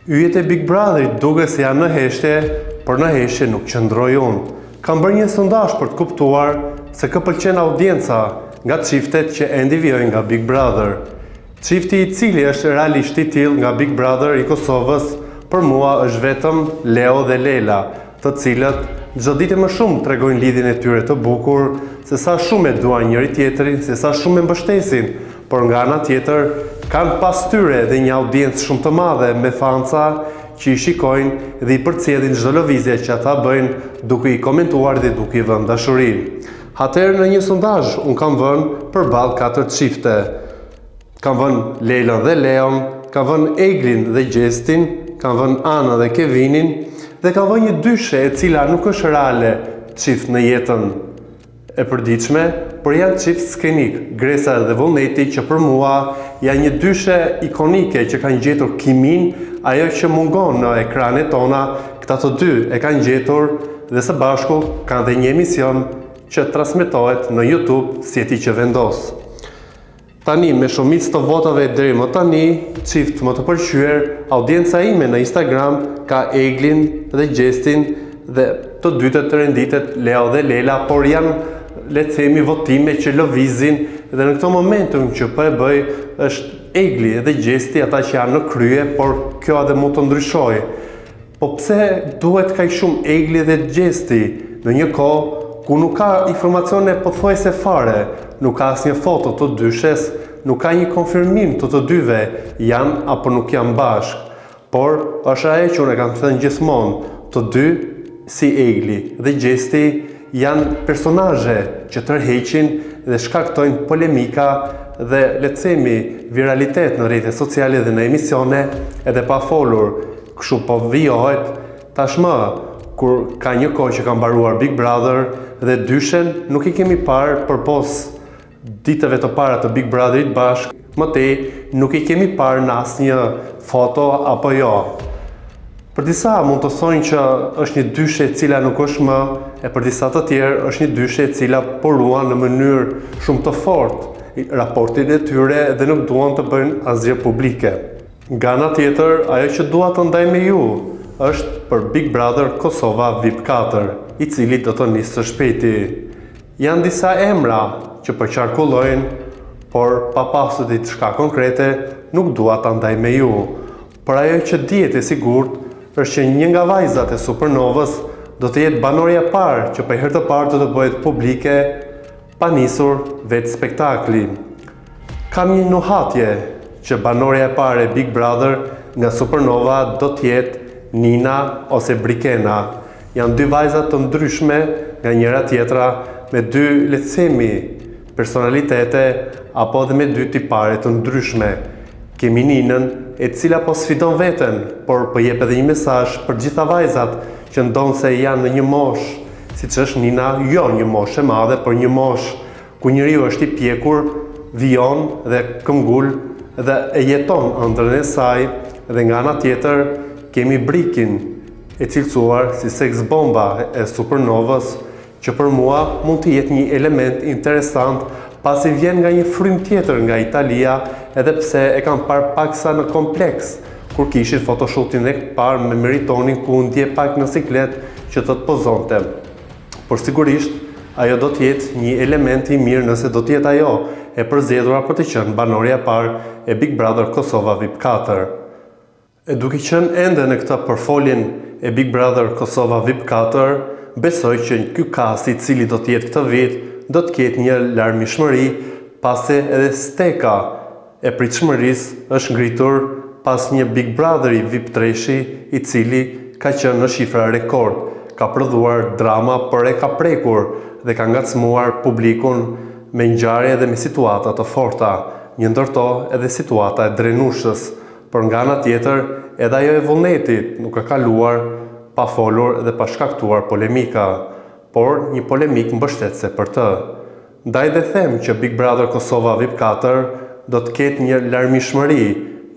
Yjet e Big Brotherit duke se janë në heshtje, por në heshtje nuk qëndroj unë. Kam bërë një sondazh për të kuptuar se kë pëlqen audienca nga çiftet që endi vijojnë nga Big Brother. Çifti i cili është realisht i tillë nga Big Brother i Kosovës për mua është vetëm Leo dhe Lela, të cilët çdo ditë më shumë tregojnë lidhjen e tyre të bukur, se sa shumë e duan njëri tjetrin, se sa shumë e mbështesin, por nga ana tjetër kanë pas tyre dhe një audiencë shumë të madhe me fanca që i shikojnë dhe i përcjellin çdo lëvizje që ata bëjnë duke i komentuar dhe duke i vënë dashuri. Atëherë në një sondazh unë kam vënë përballë 4 çifte. Kam vënë Lelën dhe Leon, kam vënë Eglin dhe Gjestin, kam vënë Ana dhe Kevinin dhe kam vënë një dyshe e cila nuk është reale çift në jetën e përditshme, por janë çift skenik, Gresa dhe Vullneti, që për mua janë një dyshe ikonike që kanë gjetur kimin, ajo që mungon në ekranet tona, këta të dy e kanë gjetur dhe së bashku kanë dhe një emision që transmetohet në YouTube si e ti që vendos. Tani me shumicë të votave deri më tani, çift më të pëlqyer, audienca ime në Instagram ka Eglin dhe Gjestin dhe të dytët të renditet Leo dhe Lela, por janë le të themi votime që lëvizin dhe në këto momentum që po e bëj është Egli dhe Gjesti ata që janë në krye, por kjo edhe mund të ndryshojë. Po pse duhet kaq shumë Egli dhe Gjesti në një kohë ku nuk ka informacione pothuajse fare, nuk ka asnjë foto të dyshes, nuk ka një konfirmim të dyve janë apo nuk janë bashkë. Por është ajo që unë kam thënë gjithmonë, të dy si Egli dhe Gjesti janë personazhe që tërheqin dhe shkaktojnë polemika dhe le të themi viralitet në rrjetet sociale dhe në emisione edhe pa folur. Kështu po vijohet tashmë kur ka një kohë që ka mbaruar Big Brother dhe dyshen nuk i kemi parë përpos ditëve të para të Big Brotherit bashkë, më tej nuk i kemi parë në asnjë foto apo jo. Për disa mund të thonë që është një dyshe e cila nuk është më, e për disa të tjerë është një dyshe e cila poruan në mënyrë shumë të fortë raportin e tyre dhe nuk duan të bëjnë asgjë publike. Nga ana tjetër, ajo që dua të ndaj me ju është për Big Brother Kosova VIP 4, i cili do të nisë së shpejti. Janë disa emra që po qarkullojnë, por pa pasur diçka konkrete, nuk dua ta ndaj me ju. Por ajo që dihet e sigurt është që një nga vajzat e Supernovës do të jetë banorja e parë që për herë të parë do të bëhet publike pa nisur vetë spektakli. Kam një nuhatje që banorja e parë e Big Brother nga Supernova do të jetë Nina ose Brikena. Janë dy vajza të ndryshme nga njëra tjetra, me dy le të themi personalitete apo edhe me dy tipare të ndryshme. Kemi Ninën, e cila po sfidon veten, por po jep edhe një mesazh për gjitha vajzat që ndonë se janë në një moshë, siç është Nina, jo një moshë e madhe, por një moshë ku njeriu është i pjekur, vijon dhe këmbgul dhe e jeton ëndrrën e saj, dhe nga ana tjetër kemi Brikin, e cilësuar si seks bomba e Supernovës, që për mua mund të jetë një element interesant pasi vjen nga një frym tjetër nga Italia, edhe pse e kam parë paksa në kompleks, kur kishit photoshootin e parë me Meritonin ku ndje pak në siklet që të të pozonte. Por sigurisht, ajo do t'jetë një element i mirë nëse do t'jetë ajo e përzgjedhura për të qenë banorja e parë e Big Brother Kosova VIP 4. E duke qenë ende në këtë përfoljen e Big Brother Kosova VIP 4, besoj që ky kast i cili do t'jetë këtë vit do të ketë një larmishmëri, pasi edhe steka e pritshmërisë është ngritur pas një Big Brotheri VIP 3-shi i cili ka qenë në shifra rekord, ka prodhuar drama por e ka prekur dhe ka ngacmuar publikun me ngjarje dhe me situata të forta, një ndërto edhe situata e Drenushës, por nga ana tjetër edhe ajo e Vullnetit nuk ka kaluar pa folur dhe pa shkaktuar polemika, por një polemik mbështetëse për të. Ndaj dhe them që Big Brother Kosova VIP 4 do të ketë një larmishmëri,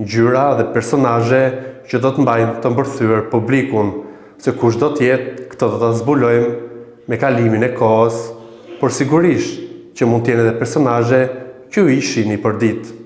ngjyra dhe personazhe që do të mbajnë të mbërthyer publikun, se kush do të jetë, këtë do ta zbulojmë me kalimin e kohës, por sigurisht që mund të jenë edhe personazhe që ju i shihni për ditë.